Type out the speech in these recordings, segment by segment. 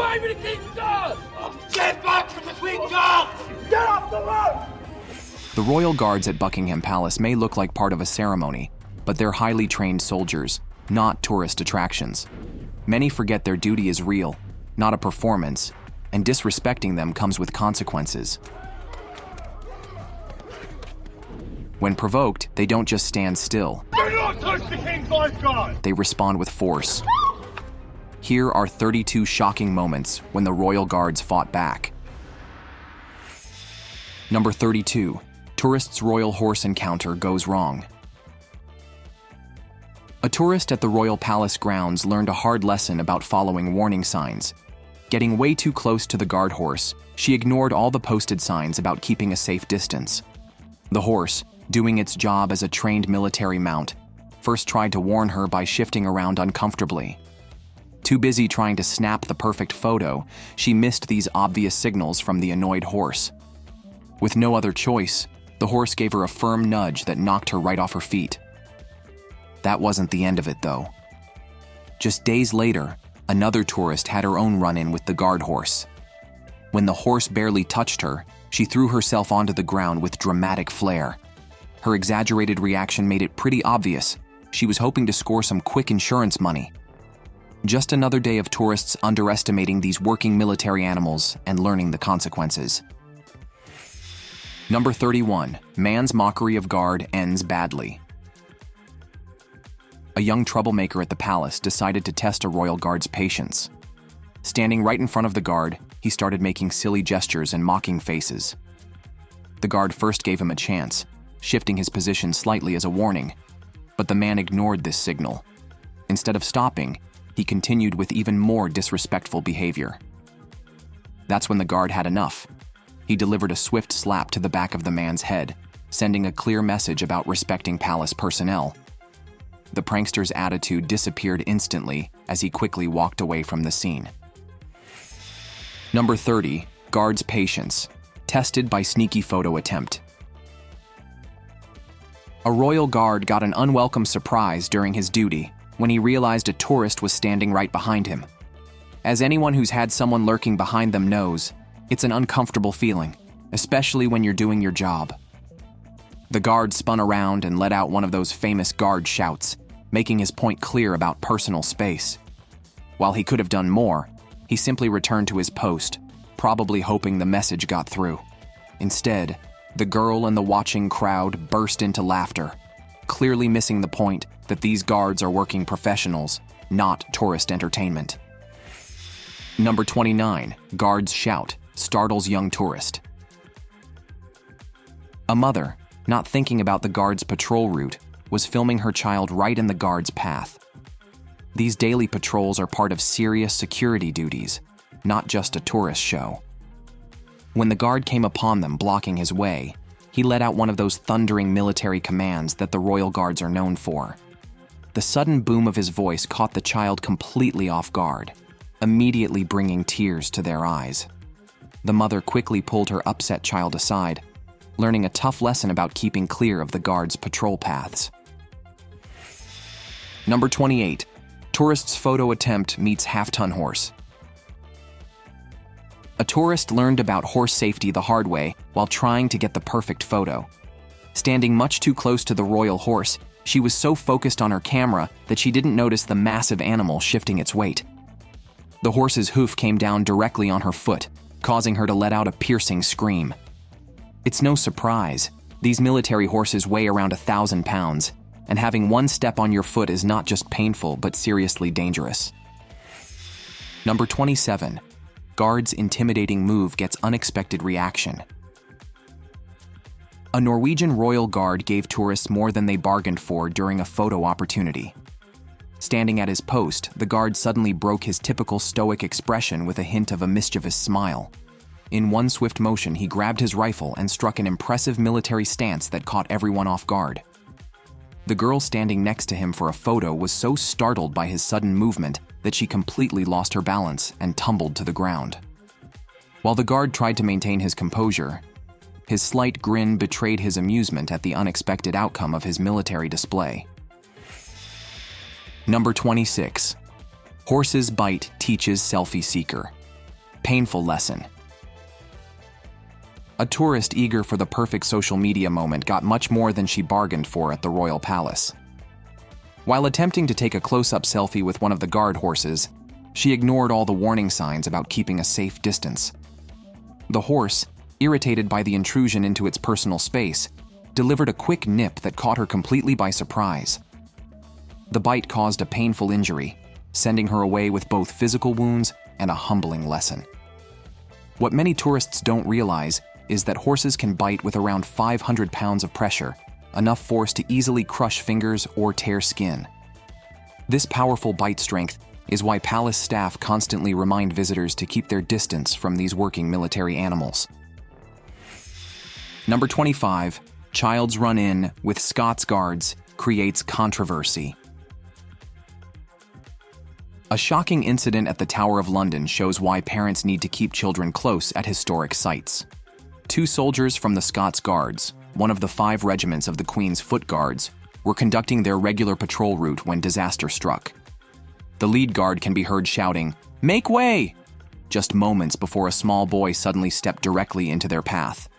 want me to keep going? Get back from the Queen Guard! Get off the road! The royal guards at Buckingham Palace may look like part of a ceremony, but they're highly trained soldiers, not tourist attractions. Many forget their duty is real, not a performance, and disrespecting them comes with consequences. When provoked, they don't just stand still. Do not touch the King's lifeguard! They respond with force. Here are 32 shocking moments when the royal guards fought back. Number 32. Tourist's royal horse encounter goes wrong. A tourist at the royal palace grounds learned a hard lesson about following warning signs. Getting way too close to the guard horse, she ignored all the posted signs about keeping a safe distance. The horse, doing its job as a trained military mount, first tried to warn her by shifting around uncomfortably. Too busy trying to snap the perfect photo, she missed these obvious signals from the annoyed horse. With no other choice, the horse gave her a firm nudge that knocked her right off her feet. That wasn't the end of it, though. Just days later, another tourist had her own run-in with the guard horse. When the horse barely touched her, she threw herself onto the ground with dramatic flair. Her exaggerated reaction made it pretty obvious she was hoping to score some quick insurance money. Just another day of tourists underestimating these working military animals and learning the consequences. Number 31. Man's mockery of guard ends badly. A young troublemaker at the palace decided to test a royal guard's patience. Standing right in front of the guard, he started making silly gestures and mocking faces. The guard first gave him a chance, shifting his position slightly as a warning, but the man ignored this signal. Instead of stopping, he continued with even more disrespectful behavior. That's when the guard had enough. He delivered a swift slap to the back of the man's head, sending a clear message about respecting palace personnel. The prankster's attitude disappeared instantly as he quickly walked away from the scene. Number 30. Guard's patience, tested by sneaky photo attempt. A royal guard got an unwelcome surprise during his duty when he realized a tourist was standing right behind him. As anyone who's had someone lurking behind them knows, it's an uncomfortable feeling, especially when you're doing your job. The guard spun around and let out one of those famous guard shouts, making his point clear about personal space. While he could have done more, he simply returned to his post, probably hoping the message got through. Instead, the girl and the watching crowd burst into laughter, clearly missing the point that these guards are working professionals, not tourist entertainment. Number 29. Guard's shout startles young tourist. A mother, not thinking about the guard's patrol route, was filming her child right in the guard's path. These daily patrols are part of serious security duties, not just a tourist show. When the guard came upon them blocking his way, he let out one of those thundering military commands that the royal guards are known for. The sudden boom of his voice caught the child completely off guard, immediately bringing tears to their eyes. The mother quickly pulled her upset child aside, learning a tough lesson about keeping clear of the guards' patrol paths. Number 28. Tourist's photo attempt meets half-ton horse. A tourist learned about horse safety the hard way while trying to get the perfect photo. Standing much too close to the royal horse, she was so focused on her camera that she didn't notice the massive animal shifting its weight. The horse's hoof came down directly on her foot, causing her to let out a piercing scream. It's no surprise. These military horses weigh around 1,000 pounds, and having one step on your foot is not just painful but seriously dangerous. Number 27. Guard's intimidating move gets unexpected reaction. A Norwegian royal guard gave tourists more than they bargained for during a photo opportunity. Standing at his post, the guard suddenly broke his typical stoic expression with a hint of a mischievous smile. In one swift motion, he grabbed his rifle and struck an impressive military stance that caught everyone off guard. The girl standing next to him for a photo was so startled by his sudden movement that she completely lost her balance and tumbled to the ground. While the guard tried to maintain his composure, his slight grin betrayed his amusement at the unexpected outcome of his military display. Number 26. Horse's bite teaches selfie seeker. Painful lesson. A tourist eager for the perfect social media moment got much more than she bargained for at the Royal Palace. While attempting to take a close-up selfie with one of the guard horses, she ignored all the warning signs about keeping a safe distance. The horse, irritated by the intrusion into its personal space, delivered a quick nip that caught her completely by surprise. The bite caused a painful injury, sending her away with both physical wounds and a humbling lesson. What many tourists don't realize is that horses can bite with around 500 pounds of pressure, enough force to easily crush fingers or tear skin. This powerful bite strength is why palace staff constantly remind visitors to keep their distance from these working military animals. Number 25, child's run-in with Scots guards creates controversy. A shocking incident at the Tower of London shows why parents need to keep children close at historic sites. Two soldiers from the Scots Guards, one of the 5 regiments of the Queen's Foot Guards, were conducting their regular patrol route when disaster struck. The lead guard can be heard shouting, "Make way!" just moments before a small boy suddenly stepped directly into their path.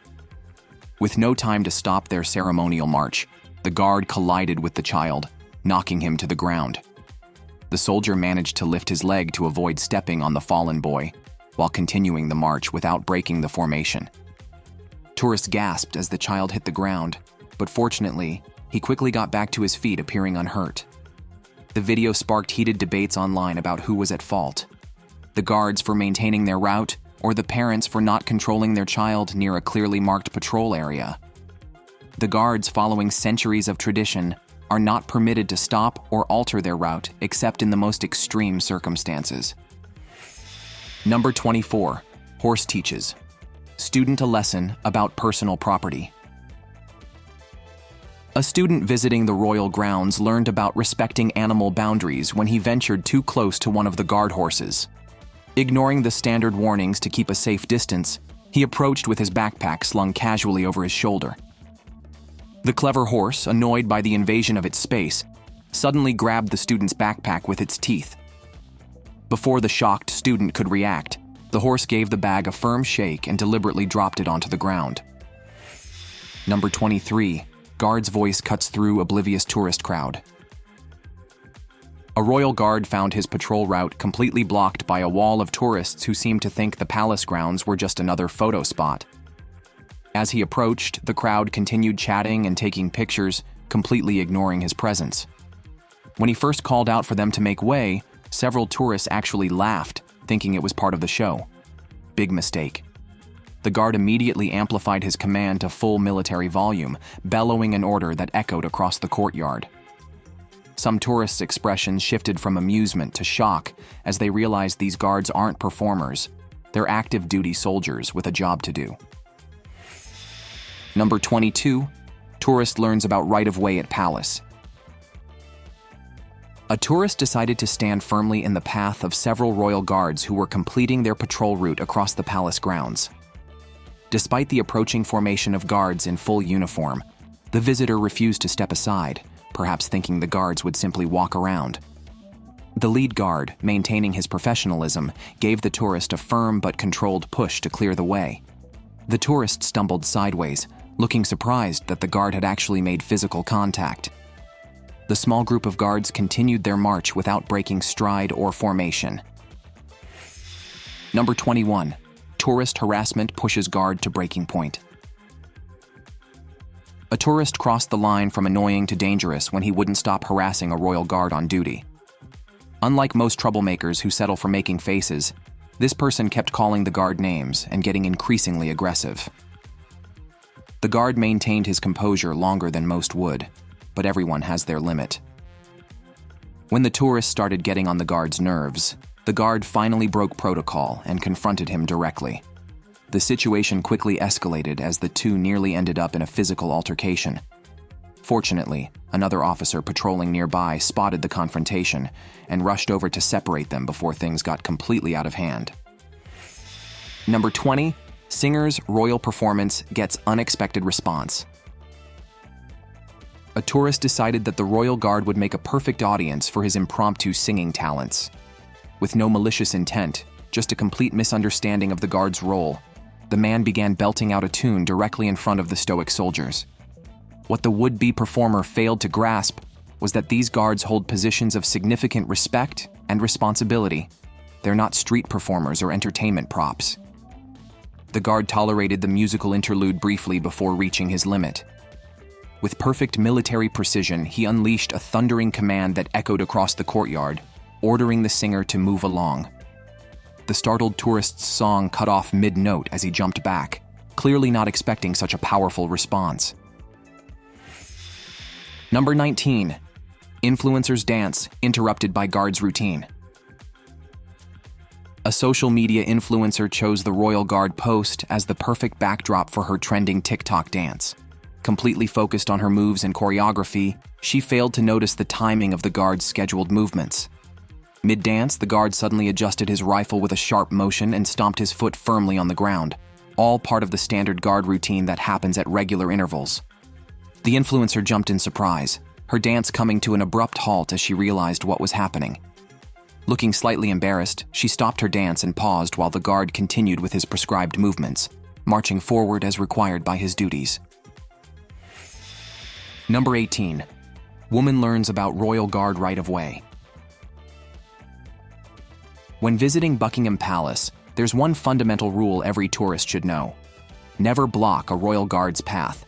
With no time to stop their ceremonial march, the guard collided with the child, knocking him to the ground. The soldier managed to lift his leg to avoid stepping on the fallen boy, while continuing the march without breaking the formation. Tourists gasped as the child hit the ground, but fortunately, he quickly got back to his feet, appearing unhurt. The video sparked heated debates online about who was at fault: the guards for maintaining their route, or the parents for not controlling their child near a clearly marked patrol area. The guards, following centuries of tradition, are not permitted to stop or alter their route except in the most extreme circumstances. Number 24, horse teaches student a lesson about personal property. A student visiting the royal grounds learned about respecting animal boundaries when he ventured too close to one of the guard horses. Ignoring the standard warnings to keep a safe distance, he approached with his backpack slung casually over his shoulder. The clever horse, annoyed by the invasion of its space, suddenly grabbed the student's backpack with its teeth. Before the shocked student could react, the horse gave the bag a firm shake and deliberately dropped it onto the ground. Number 23, guard's voice cuts through oblivious tourist crowd. A royal guard found his patrol route completely blocked by a wall of tourists who seemed to think the palace grounds were just another photo spot. As he approached, the crowd continued chatting and taking pictures, completely ignoring his presence. When he first called out for them to make way, several tourists actually laughed, thinking it was part of the show. Big mistake. The guard immediately amplified his command to full military volume, bellowing an order that echoed across the courtyard. Some tourists' expressions shifted from amusement to shock as they realized these guards aren't performers. They're active duty soldiers with a job to do. Number 22, tourist learns about right-of-way at palace. A tourist decided to stand firmly in the path of several royal guards who were completing their patrol route across the palace grounds. Despite the approaching formation of guards in full uniform, the visitor refused to step aside, perhaps thinking the guards would simply walk around. The lead guard, maintaining his professionalism, gave the tourist a firm but controlled push to clear the way. The tourist stumbled sideways, looking surprised that the guard had actually made physical contact. The small group of guards continued their march without breaking stride or formation. Number 21, tourist harassment pushes guard to breaking point. A tourist crossed the line from annoying to dangerous when he wouldn't stop harassing a royal guard on duty. Unlike most troublemakers who settle for making faces, this person kept calling the guard names and getting increasingly aggressive. The guard maintained his composure longer than most would, but everyone has their limit. When the tourist started getting on the guard's nerves, the guard finally broke protocol and confronted him directly. The situation quickly escalated as the two nearly ended up in a physical altercation. Fortunately, another officer patrolling nearby spotted the confrontation and rushed over to separate them before things got completely out of hand. Number 20, singer's royal performance gets unexpected response. A tourist decided that the royal guard would make a perfect audience for his impromptu singing talents. With no malicious intent, just a complete misunderstanding of the guard's role. The man began belting out a tune directly in front of the stoic soldiers. What the would-be performer failed to grasp was that these guards hold positions of significant respect and responsibility. They're not street performers or entertainment props. The guard tolerated the musical interlude briefly before reaching his limit. With perfect military precision, he unleashed a thundering command that echoed across the courtyard, ordering the singer to move along. The startled tourist's song cut off mid-note as he jumped back, clearly not expecting such a powerful response. Number 19. Influencer's dance interrupted by guard's routine. A social media influencer chose the Royal Guard post as the perfect backdrop for her trending TikTok dance. Completely focused on her moves and choreography, she failed to notice the timing of the guard's scheduled movements. Mid-dance, the guard suddenly adjusted his rifle with a sharp motion and stomped his foot firmly on the ground, all part of the standard guard routine that happens at regular intervals. The influencer jumped in surprise, her dance coming to an abrupt halt as she realized what was happening. Looking slightly embarrassed, she stopped her dance and paused while the guard continued with his prescribed movements, marching forward as required by his duties. Number 18. Woman learns about Royal Guard right-of-way. When visiting Buckingham Palace, there's one fundamental rule every tourist should know: never block a Royal Guard's path.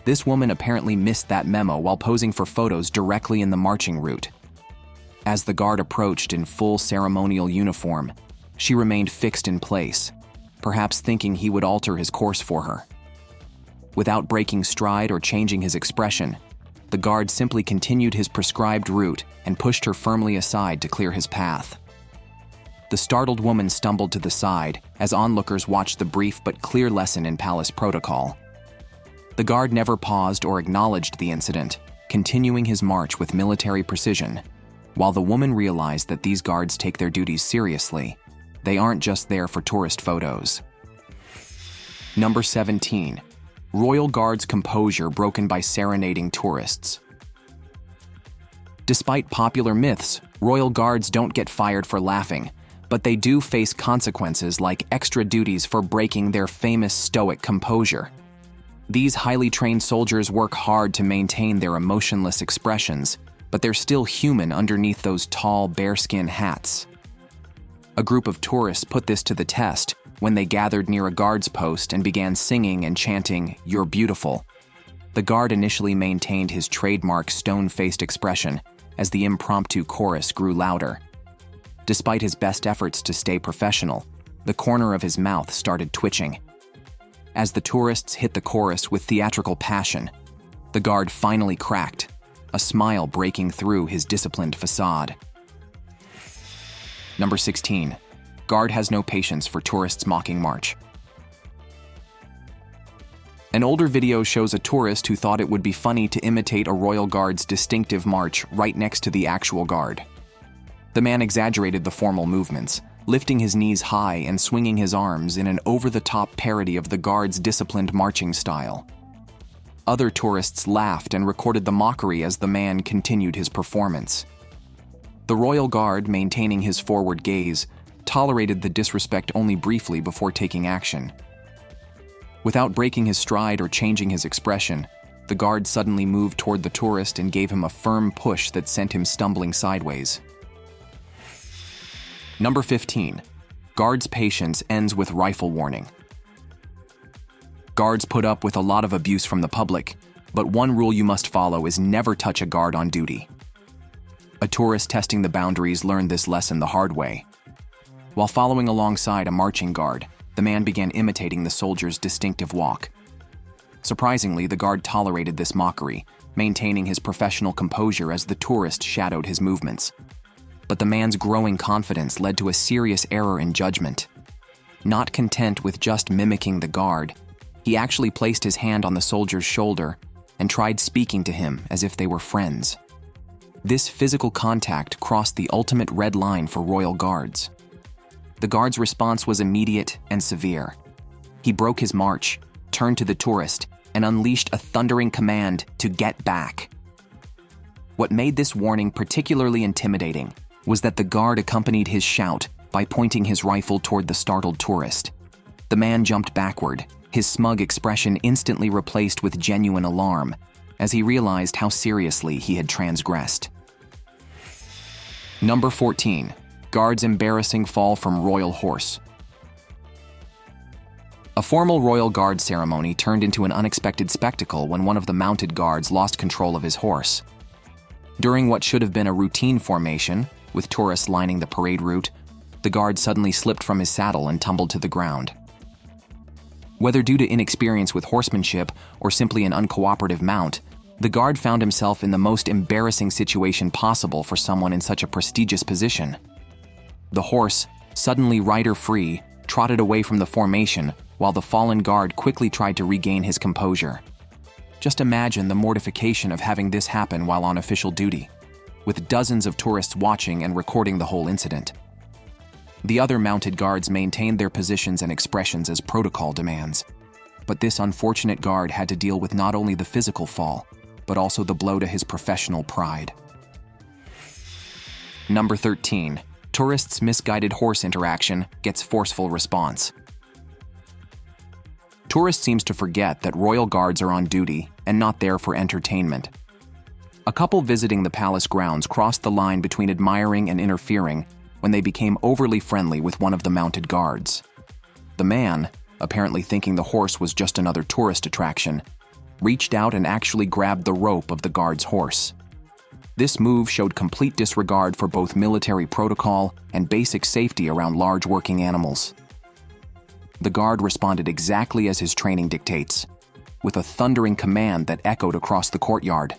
This woman apparently missed that memo while posing for photos directly in the marching route. As the guard approached in full ceremonial uniform, she remained fixed in place, perhaps thinking he would alter his course for her. Without breaking stride or changing his expression, the guard simply continued his prescribed route and pushed her firmly aside to clear his path. The startled woman stumbled to the side as onlookers watched the brief but clear lesson in palace protocol. The guard never paused or acknowledged the incident, continuing his march with military precision. While the woman realized that these guards take their duties seriously, they aren't just there for tourist photos. Number 17. Royal Guard's composure broken by serenading tourists. Despite popular myths, Royal Guards don't get fired for laughing, but they do face consequences like extra duties for breaking their famous stoic composure. These highly trained soldiers work hard to maintain their emotionless expressions, but they're still human underneath those tall bearskin hats. A group of tourists put this to the test when they gathered near a guard's post and began singing and chanting, "You're beautiful." The guard initially maintained his trademark stone-faced expression as the impromptu chorus grew louder. Despite his best efforts to stay professional, the corner of his mouth started twitching. As the tourists hit the chorus with theatrical passion, the guard finally cracked, a smile breaking through his disciplined facade. Number 16. Guard has no patience for tourists' mocking march. An older video shows a tourist who thought it would be funny to imitate a Royal Guard's distinctive march right next to the actual guard. The man exaggerated the formal movements, lifting his knees high and swinging his arms in an over-the-top parody of the guard's disciplined marching style. Other tourists laughed and recorded the mockery as the man continued his performance. The Royal Guard, maintaining his forward gaze, tolerated the disrespect only briefly before taking action. Without breaking his stride or changing his expression, the guard suddenly moved toward the tourist and gave him a firm push that sent him stumbling sideways. Number 15. Guard's patience ends with rifle warning. Guards put up with a lot of abuse from the public, but one rule you must follow is never touch a guard on duty. A tourist testing the boundaries learned this lesson the hard way. While following alongside a marching guard, the man began imitating the soldier's distinctive walk. Surprisingly, the guard tolerated this mockery, maintaining his professional composure as the tourist shadowed his movements. But the man's growing confidence led to a serious error in judgment. Not content with just mimicking the guard, he actually placed his hand on the soldier's shoulder and tried speaking to him as if they were friends. This physical contact crossed the ultimate red line for Royal Guards. The guard's response was immediate and severe. He broke his march, turned to the tourist, and unleashed a thundering command to get back. What made this warning particularly intimidating was that the guard accompanied his shout by pointing his rifle toward the startled tourist. The man jumped backward, his smug expression instantly replaced with genuine alarm, as he realized how seriously he had transgressed. Number 14. Guard's embarrassing fall from royal horse. A formal royal guard ceremony turned into an unexpected spectacle when one of the mounted guards lost control of his horse. During what should have been a routine formation, with tourists lining the parade route, the guard suddenly slipped from his saddle and tumbled to the ground. Whether due to inexperience with horsemanship or simply an uncooperative mount, the guard found himself in the most embarrassing situation possible for someone in such a prestigious position. The horse, suddenly rider-free, trotted away from the formation while the fallen guard quickly tried to regain his composure. Just imagine the mortification of having this happen while on official duty, with dozens of tourists watching and recording the whole incident. The other mounted guards maintained their positions and expressions as protocol demands, but this unfortunate guard had to deal with not only the physical fall, but also the blow to his professional pride. Number 13. Tourists' misguided horse interaction gets forceful response. Tourist seems to forget that royal guards are on duty and not there for entertainment. A couple visiting the palace grounds crossed the line between admiring and interfering when they became overly friendly with one of the mounted guards. The man, apparently thinking the horse was just another tourist attraction, reached out and actually grabbed the rope of the guard's horse. This move showed complete disregard for both military protocol and basic safety around large working animals. The guard responded exactly as his training dictates, with a thundering command that echoed across the courtyard.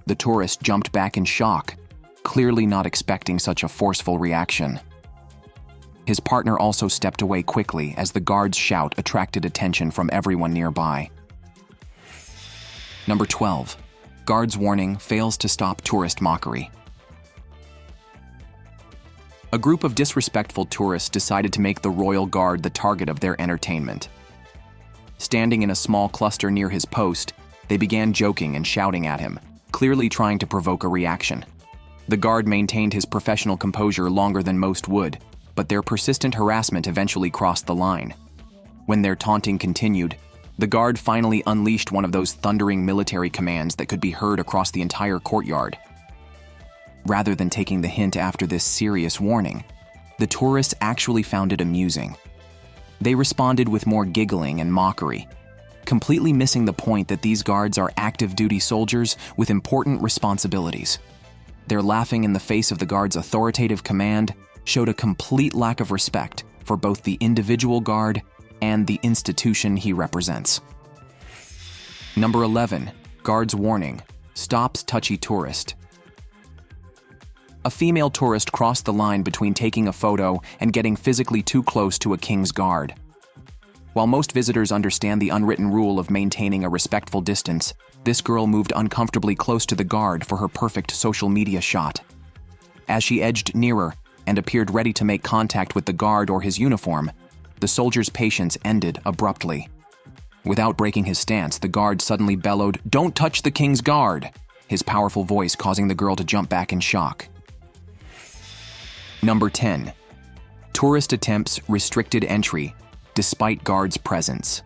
The tourist jumped back in shock, clearly not expecting such a forceful reaction. His partner also stepped away quickly as the guard's shout attracted attention from everyone nearby. Number 12. Guard's warning fails to stop tourist mockery. A group of disrespectful tourists decided to make the royal guard the target of their entertainment. Standing in a small cluster near his post, they began joking and shouting at him, clearly trying to provoke a reaction. The guard maintained his professional composure longer than most would, but their persistent harassment eventually crossed the line. When their taunting continued, the guard finally unleashed one of those thundering military commands that could be heard across the entire courtyard. Rather than taking the hint after this serious warning, the tourists actually found it amusing. They responded with more giggling and mockery, completely missing the point that these guards are active-duty soldiers with important responsibilities. Their laughing in the face of the guard's authoritative command showed a complete lack of respect for both the individual guard and the institution he represents. Number 11. Guard's warning stops touchy tourist. A female tourist crossed the line between taking a photo and getting physically too close to a king's guard. While most visitors understand the unwritten rule of maintaining a respectful distance, this girl moved uncomfortably close to the guard for her perfect social media shot. As she edged nearer and appeared ready to make contact with the guard or his uniform, the soldier's patience ended abruptly. Without breaking his stance, the guard suddenly bellowed, "Don't touch the king's guard!" his powerful voice causing the girl to jump back in shock. Number 10. Tourist attempts restricted entry despite guard's presence.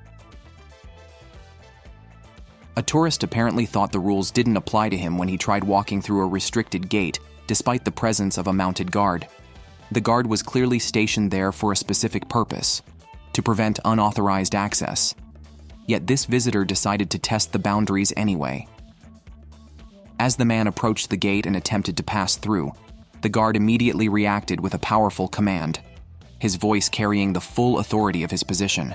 A tourist apparently thought the rules didn't apply to him when he tried walking through a restricted gate despite the presence of a mounted guard. The guard was clearly stationed there for a specific purpose, to prevent unauthorized access. Yet this visitor decided to test the boundaries anyway. As the man approached the gate and attempted to pass through, the guard immediately reacted with a powerful command, his voice carrying the full authority of his position.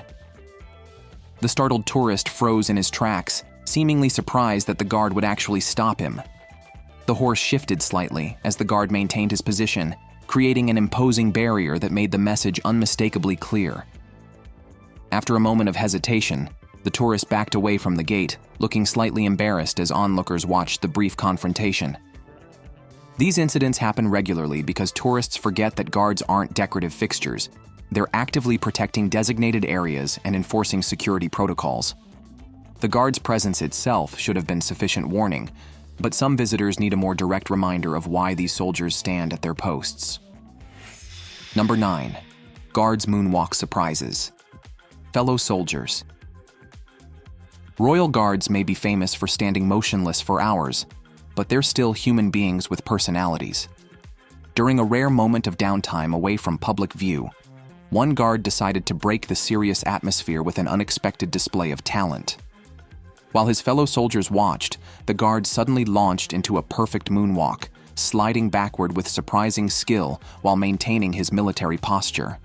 The startled tourist froze in his tracks, seemingly surprised that the guard would actually stop him. The horse shifted slightly as the guard maintained his position, creating an imposing barrier that made the message unmistakably clear. After a moment of hesitation, the tourist backed away from the gate, looking slightly embarrassed as onlookers watched the brief confrontation. These incidents happen regularly because tourists forget that guards aren't decorative fixtures. They're actively protecting designated areas and enforcing security protocols. The guard's presence itself should have been sufficient warning, but some visitors need a more direct reminder of why these soldiers stand at their posts. Number 9. Guards moonwalk surprises. Fellow soldiers. Royal guards may be famous for standing motionless for hours, but they're still human beings with personalities. During a rare moment of downtime away from public view, one guard decided to break the serious atmosphere with an unexpected display of talent. While his fellow soldiers watched, the guard suddenly launched into a perfect moonwalk, sliding backward with surprising skill while maintaining his military posture.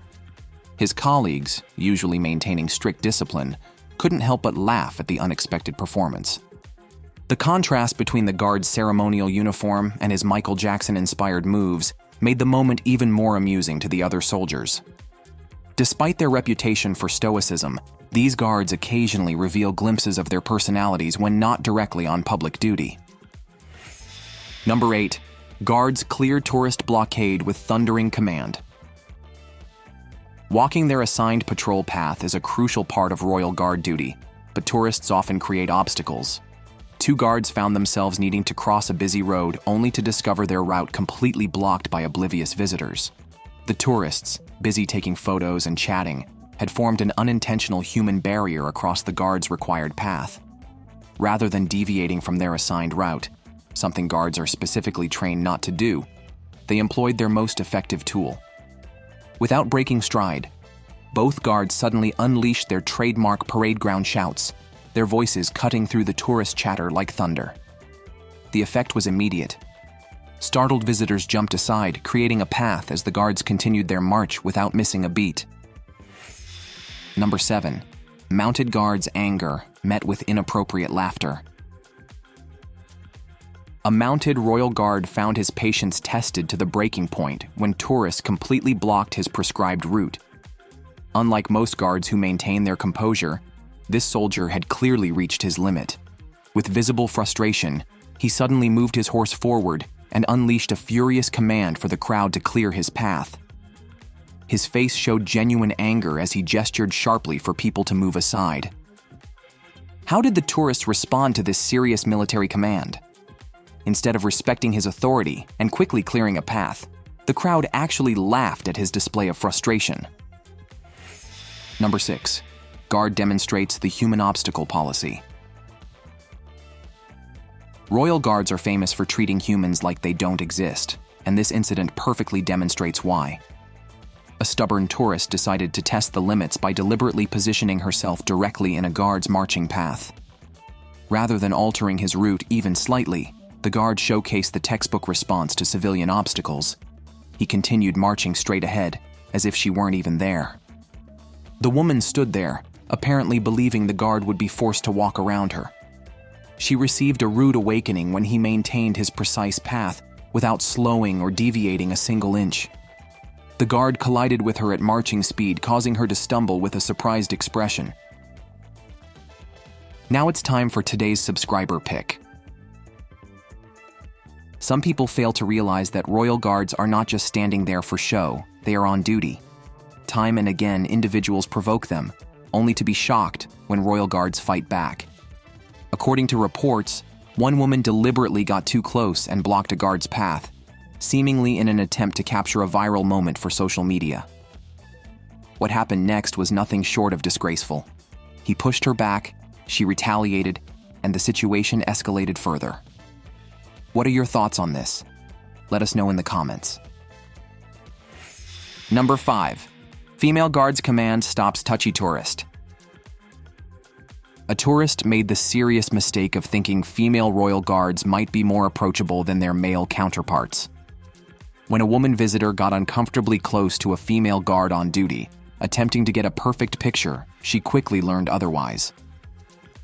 His colleagues, usually maintaining strict discipline, couldn't help but laugh at the unexpected performance. The contrast between the guard's ceremonial uniform and his Michael Jackson-inspired moves made the moment even more amusing to the other soldiers. Despite their reputation for stoicism, these guards occasionally reveal glimpses of their personalities when not directly on public duty. Number 8. Guards clear tourist blockade with thundering command. Walking their assigned patrol path is a crucial part of Royal Guard duty, but tourists often create obstacles. 2 guards found themselves needing to cross a busy road only to discover their route completely blocked by oblivious visitors. The tourists, busy taking photos and chatting, had formed an unintentional human barrier across the guards' required path. Rather than deviating from their assigned route, something guards are specifically trained not to do, they employed their most effective tool. Without breaking stride, both guards suddenly unleashed their trademark parade ground shouts, their voices cutting through the tourist chatter like thunder. The effect was immediate. Startled visitors jumped aside, creating a path as the guards continued their march without missing a beat. Number 7. Mounted guards' anger met with inappropriate laughter. A mounted royal guard found his patience tested to the breaking point when tourists completely blocked his prescribed route. Unlike most guards who maintain their composure, this soldier had clearly reached his limit. With visible frustration, he suddenly moved his horse forward and unleashed a furious command for the crowd to clear his path. His face showed genuine anger as he gestured sharply for people to move aside. How did the tourists respond to this serious military command? Instead of respecting his authority and quickly clearing a path, the crowd actually laughed at his display of frustration. Number 6. Guard demonstrates the human obstacle policy. Royal guards are famous for treating humans like they don't exist, and this incident perfectly demonstrates why. A stubborn tourist decided to test the limits by deliberately positioning herself directly in a guard's marching path. Rather than altering his route even slightly, the guard showcased the textbook response to civilian obstacles. He continued marching straight ahead, as if she weren't even there. The woman stood there, apparently believing the guard would be forced to walk around her. She received a rude awakening when he maintained his precise path without slowing or deviating a single inch. The guard collided with her at marching speed, causing her to stumble with a surprised expression. Now it's time for today's subscriber pick. Some people fail to realize that royal guards are not just standing there for show, they are on duty. Time and again, individuals provoke them, only to be shocked when royal guards fight back. According to reports, one woman deliberately got too close and blocked a guard's path, seemingly in an attempt to capture a viral moment for social media. What happened next was nothing short of disgraceful. He pushed her back, she retaliated, and the situation escalated further. What are your thoughts on this? Let us know in the comments. Number 5. Female guard's command stops touchy tourist. A tourist made the serious mistake of thinking female royal guards might be more approachable than their male counterparts. When a woman visitor got uncomfortably close to a female guard on duty, attempting to get a perfect picture, she quickly learned otherwise.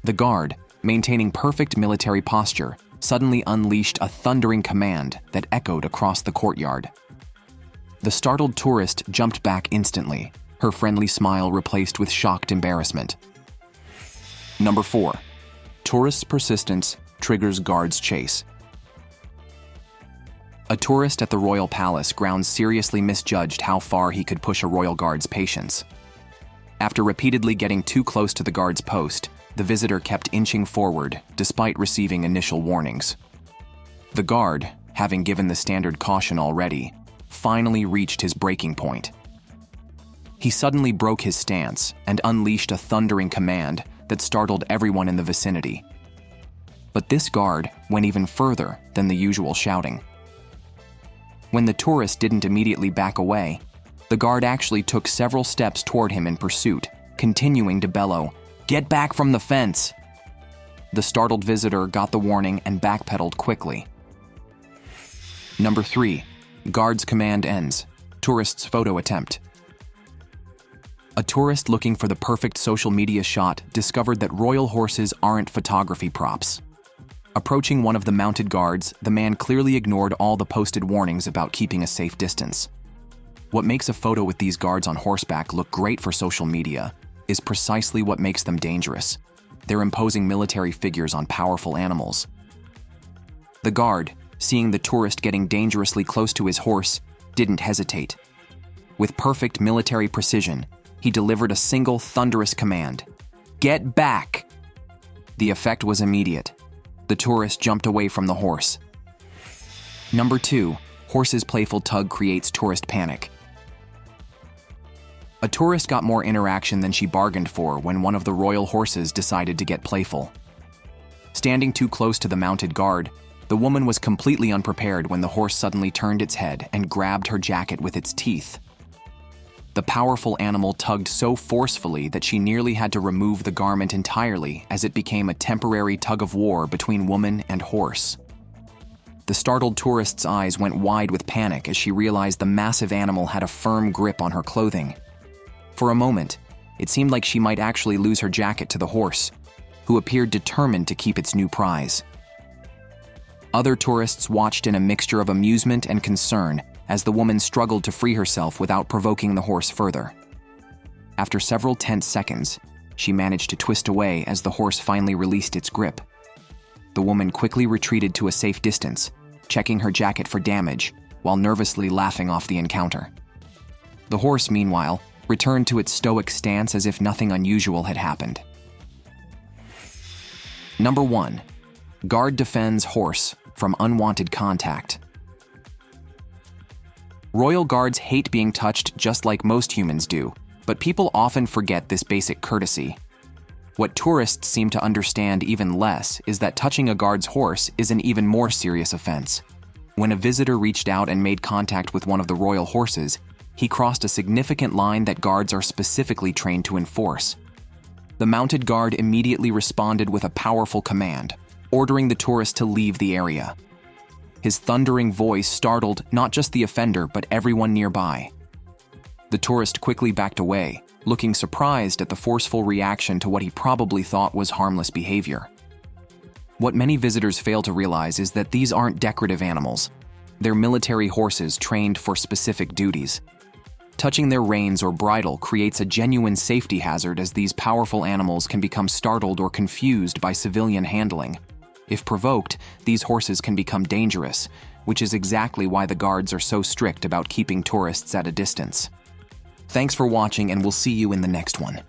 The guard, maintaining perfect military posture, suddenly unleashed a thundering command that echoed across the courtyard. The startled tourist jumped back instantly, her friendly smile replaced with shocked embarrassment. Number 4. Tourist's persistence triggers guard's chase. A tourist at the Royal Palace grounds seriously misjudged how far he could push a royal guard's patience. After repeatedly getting too close to the guard's post, the visitor kept inching forward despite receiving initial warnings. The guard, having given the standard caution already, finally reached his breaking point. He suddenly broke his stance and unleashed a thundering command that startled everyone in the vicinity. But this guard went even further than the usual shouting. When the tourist didn't immediately back away, the guard actually took several steps toward him in pursuit, continuing to bellow, "Get back from the fence!" The startled visitor got the warning and backpedaled quickly. Number 3. Guard's command ends. Tourist's photo attempt. A tourist looking for the perfect social media shot discovered that royal horses aren't photography props. Approaching one of the mounted guards, the man clearly ignored all the posted warnings about keeping a safe distance. What makes a photo with these guards on horseback look great for social media is precisely what makes them dangerous. They're imposing military figures on powerful animals. The guard, seeing the tourist getting dangerously close to his horse, didn't hesitate. With perfect military precision, he delivered a single thunderous command: "Get back!" The effect was immediate. The tourist jumped away from the horse. Number 2. Horse's playful tug creates tourist panic. A tourist got more interaction than she bargained for when one of the royal horses decided to get playful. Standing too close to the mounted guard, the woman was completely unprepared when the horse suddenly turned its head and grabbed her jacket with its teeth. The powerful animal tugged so forcefully that she nearly had to remove the garment entirely, as it became a temporary tug-of-war between woman and horse. The startled tourist's eyes went wide with panic as she realized the massive animal had a firm grip on her clothing. For a moment, it seemed like she might actually lose her jacket to the horse, who appeared determined to keep its new prize. Other tourists watched in a mixture of amusement and concern as the woman struggled to free herself without provoking the horse further. After several tense seconds, she managed to twist away as the horse finally released its grip. The woman quickly retreated to a safe distance, checking her jacket for damage while nervously laughing off the encounter. The horse, meanwhile, returned to its stoic stance as if nothing unusual had happened. Number 1. Guard defends horse from unwanted contact. Royal guards hate being touched just like most humans do, but people often forget this basic courtesy. What tourists seem to understand even less is that touching a guard's horse is an even more serious offense. When a visitor reached out and made contact with one of the royal horses, he crossed a significant line that guards are specifically trained to enforce. The mounted guard immediately responded with a powerful command, ordering the tourist to leave the area. His thundering voice startled not just the offender but everyone nearby. The tourist quickly backed away, looking surprised at the forceful reaction to what he probably thought was harmless behavior. What many visitors fail to realize is that these aren't decorative animals. They're military horses trained for specific duties. Touching their reins or bridle creates a genuine safety hazard, as these powerful animals can become startled or confused by civilian handling. If provoked, these horses can become dangerous, which is exactly why the guards are so strict about keeping tourists at a distance. Thanks for watching, and we'll see you in the next one.